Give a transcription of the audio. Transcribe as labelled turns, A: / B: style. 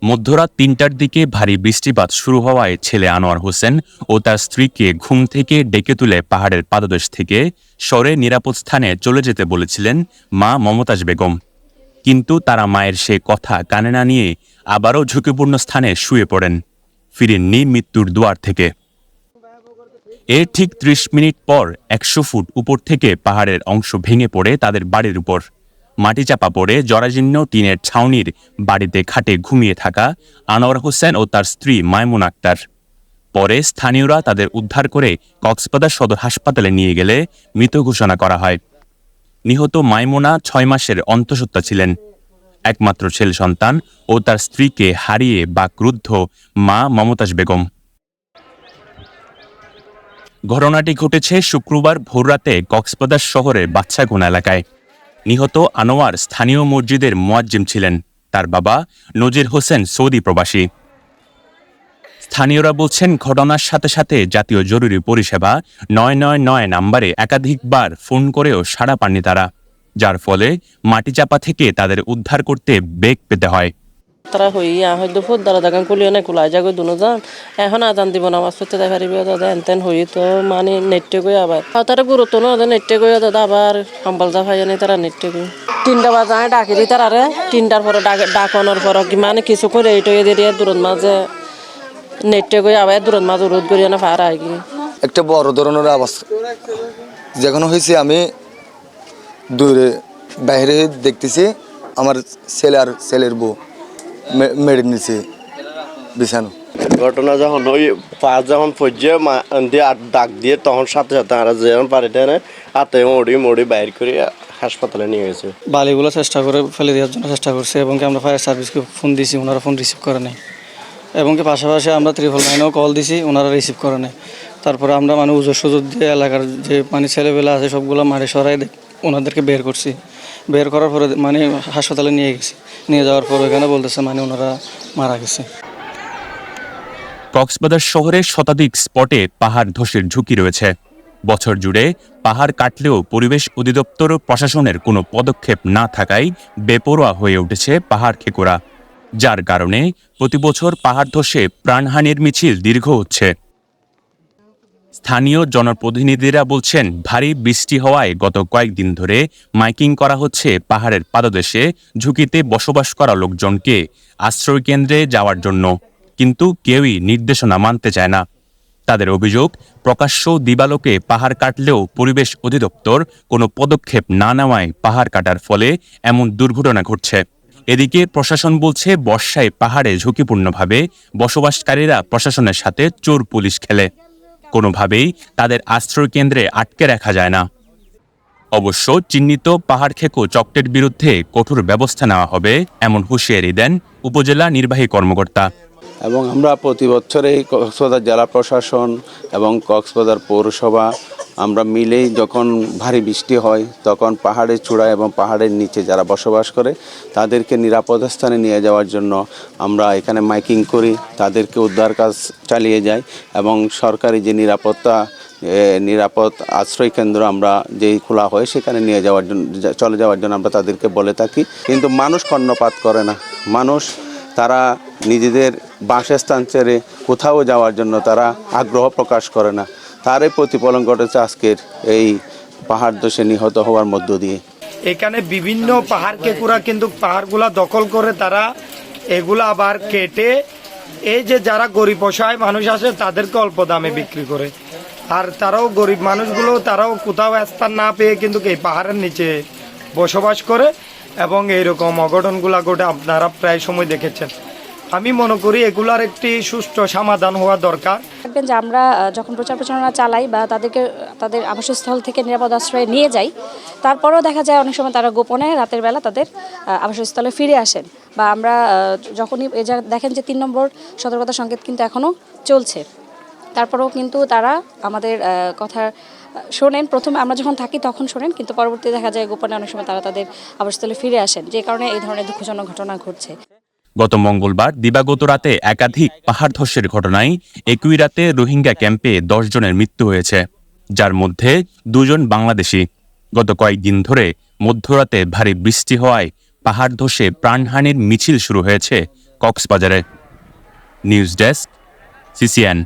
A: মধ্যরাত ৩টার দিকে ভারী বৃষ্টিপাত শুরু হওয়ায় ছেলে আনোয়ার হোসেন ও তার স্ত্রীকে ঘুম থেকে ডেকে তুলে পাহাড়ের পাদদেশ থেকে সরে নিরাপদ স্থানে চলে যেতে বলেছিলেন মা মমতাজ বেগম। কিন্তু তারা মায়ের সে কথা কানে না নিয়ে আবারও ঝুঁকিপূর্ণ স্থানে শুয়ে পড়েন, ফিরেননি মৃত্যুর দুয়ার থেকে। এর ঠিক ৩০ মিনিট পর ১০০ ফুট উপর থেকে পাহাড়ের অংশ ভেঙে পড়ে তাদের বাড়ির উপর। মাটি চাপা পড়ে জরাজীর্ণ টিনের ছাউনির বাড়িতে খাটে ঘুমিয়ে থাকা আনোয়ার হোসেন ও তার স্ত্রী মাইমুন আক্তার। পরে স্থানীয়রা তাদের উদ্ধার করে কক্সবাজার সদর হাসপাতালে নিয়ে গেলে মৃত ঘোষণা করা হয়। নিহত মাইমুনা ৬ মাসের অন্তঃসত্ত্বা ছিলেন। একমাত্র ছেলে সন্তান ও তার স্ত্রীকে হারিয়ে বাকরুদ্ধ মা মমতাজ বেগম। ঘটনাটি ঘটেছে শুক্রবার ভোররাতে কক্সবাজার শহরের বাচ্চাগুনা এলাকায়। নিহত আনোয়ার স্থানীয় মসজিদের মুয়াজ্জিম ছিলেন। তার বাবা নজির হোসেন সৌদি প্রবাসী। স্থানীয়রা বলছেন, ঘটনার সাথে সাথে জাতীয় জরুরি পরিষেবা ৯৯৯ নম্বরে একাধিকবার ফোন করেও সাড়া পাননি তারা, যার ফলে মাটিচাপা থেকে তাদের উদ্ধার করতে বেগ পেতে হয়।
B: তারা হইয়া হয়তো ফুট দ্বারা দেখান কুলিও নাই কুলাই যাগো দুনো যান এখন আদান দিব নামাজ পড়তে দেখা পারিবি দাদা এনতেন হই তো মানে নেটে গই আবার তারা গুরুত্ব না নেটে গই দাদা আবার হাম্বাল যা ফাইয়া নেই তারা নেটে গই ৩টা বাজায় ডাকি দি তারারে ৩টার পরে ডাকানোর পর কি মানে কিছু করে এইটাই দিয়ে দূরত মাঝে নেটে গই আবার দূরত মাঝে রোদ করিয়া না ফার আই গি
C: একটা বড় ধরনের আওয়াজ যখন হয়েছে আমি দূরে বাইরে দেখতেছি আমার ছেলে আর ছেলের বউ মেরে নিছে বিছানো।
D: ঘটনা যখন ওই পাঁচ যখন পর্যায়ে দিয়ে ডাক দিয়ে তখন সাথে সাথে আর যখন বাড়িতে এনে হাতে মড়ি বাইর করে হাসপাতালে নিয়ে গেছে।
E: বালিগুলো চেষ্টা করে ফেলে দেওয়ার জন্য চেষ্টা করছে এবং কি আমরা ফায়ার সার্ভিসকে ফোন দিয়েছি, ওনারা ফোন রিসিভ করে নেই এবং কি পাশাপাশি আমরা 999-এও কল দিয়েছি, ওনারা রিসিভ করে নেই। তারপরে আমরা মানে উজোর সুজোর দিয়ে এলাকার যে মানে ছেলেবেলা আছে সবগুলো মারে সরাই ওনাদেরকে বের করছি। বের করার পরে মানে হাসপাতালে নিয়ে গেছি, নিয়ে যাওয়ার পর এখানে বলতেছে মানে ওনারা মারা গেছে।
A: কক্সবাজার শহরের শতাধিক স্পটে পাহাড় ধসের ঝুঁকি রয়েছে। বছর জুড়ে পাহাড় কাটলেও পরিবেশ অধিদপ্তর প্রশাসনের কোনো পদক্ষেপ না থাকায় বেপরোয়া হয়ে উঠেছে পাহাড় খেকোরা, যার কারণে প্রতিবছর পাহাড় ধসে প্রাণহানির মিছিল দীর্ঘ হচ্ছে। স্থানীয় জনপ্রতিনিধিরা বলছেন, ভারী বৃষ্টি হওয়ায় গত কয়েকদিন ধরে মাইকিং করা হচ্ছে পাহাড়ের পাদদেশে ঝুঁকিতে বসবাস করা লোকজনকে আশ্রয়কেন্দ্রে যাওয়ার জন্য, কিন্তু কেউই নির্দেশনা মানতে চায় না। তাদের অভিযোগ, প্রকাশ্য দিবালোকে পাহাড় কাটলেও পরিবেশ অধিদপ্তর কোনো পদক্ষেপ না নেওয়ায় পাহাড় কাটার ফলে এমন দুর্ঘটনা ঘটছে। এদিকে প্রশাসন বলছে, বর্ষায় পাহাড়ে ঝুঁকিপূর্ণভাবে বসবাসকারীরা প্রশাসনের সাথে চোর পুলিশ খেলে, কোনোভাবেই তাদের আশ্রয়কেন্দ্রে আটকে রাখা যায় না। অবশ্য চিহ্নিত পাহাড় খেকো চক্রের বিরুদ্ধে কঠোর ব্যবস্থা নেওয়া হবে এমন হুঁশিয়ারি দেন উপজেলা নির্বাহী কর্মকর্তা।
F: এবং আমরা প্রতি বছরেই কক্সবাজার জেলা প্রশাসন এবং কক্সবাজার পৌরসভা আমরা মিলেই যখন ভারী বৃষ্টি হয় তখন পাহাড়ের চূড়ায় এবং পাহাড়ের নিচে যারা বসবাস করে তাদেরকে নিরাপদ স্থানে নিয়ে যাওয়ার জন্য আমরা এখানে মাইকিং করি, তাদেরকে উদ্ধার কাজ চালিয়ে যাই এবং সরকারি যে নিরাপদ আশ্রয় কেন্দ্র আমরা যেই খোলা হয় সেখানে নিয়ে যাওয়ার জন্য চলে যাওয়ার জন্য আমরা তাদেরকে বলে থাকি। কিন্তু মানুষ কর্ণপাত করে না, মানুষ তারা নিজেদের বাসস্থান ছেড়ে কোথাও যাওয়ার জন্য তারা আগ্রহ প্রকাশ করে না। তারই প্রতিফলন ঘটেছে আজকের এই পাহাড় ধসে নিহত হওয়ার মধ্য দিয়ে।
G: এখানে বিভিন্ন পাহাড় কেকুরা কিন্তু পাহাড়গুলা দখল করে তারা এগুলা আবার কেটে এই যে যারা গরিব অসহায় মানুষ আছে তাদেরকে অল্প দামে বিক্রি করে, আর তারাও গরিব মানুষগুলো তারাও কোথাও স্থান না পেয়ে কিন্তু এই পাহাড়ের নিচে বসবাস করে এবং এইরকম অঘটনগুলা ঘটে আপনারা প্রায় সময় দেখেছেন। আমি মনে করি এগুলার একটি সুষ্ঠু সমাধান হওয়া দরকার।
H: দেখবেন যে আমরা যখন প্রচার প্রচারণা চালাই বা তাদেরকে তাদের আবাসস্থল থেকে নিরাপদ আশ্রয়ে নিয়ে যাই, তারপরেও দেখা যায় অনেক সময় তারা গোপনে রাতের বেলা তাদের আবাসস্থলে ফিরে আসেন। বা আমরা যখনই দেখেন যে ৩ নম্বর সতর্কতা সংকেত কিন্তু এখনও চলছে, তারপরেও কিন্তু তারা আমাদের কথা শোনেন। প্রথমে আমরা যখন থাকি তখন শোনেন, কিন্তু পরবর্তীতে দেখা যায় গোপনে অনেক সময় তারা তাদের আবাসস্থলে ফিরে আসেন, যে কারণে এই ধরনের দুঃখজনক ঘটনা ঘটছে।
A: গত মঙ্গলবার দিবাগত রাতে একাধিক পাহাড় ধসের ঘটনায় একই রাতে রোহিঙ্গা ক্যাম্পে 10 জনের মৃত্যু হয়েছে, যার মধ্যে 2 জন বাংলাদেশি। গত কয়েকদিন ধরে মধ্যরাতে ভারী বৃষ্টি হওয়ায় পাহাড় ধসে প্রাণহানির মিছিল শুরু হয়েছে কক্সবাজারে। News desk, CCN।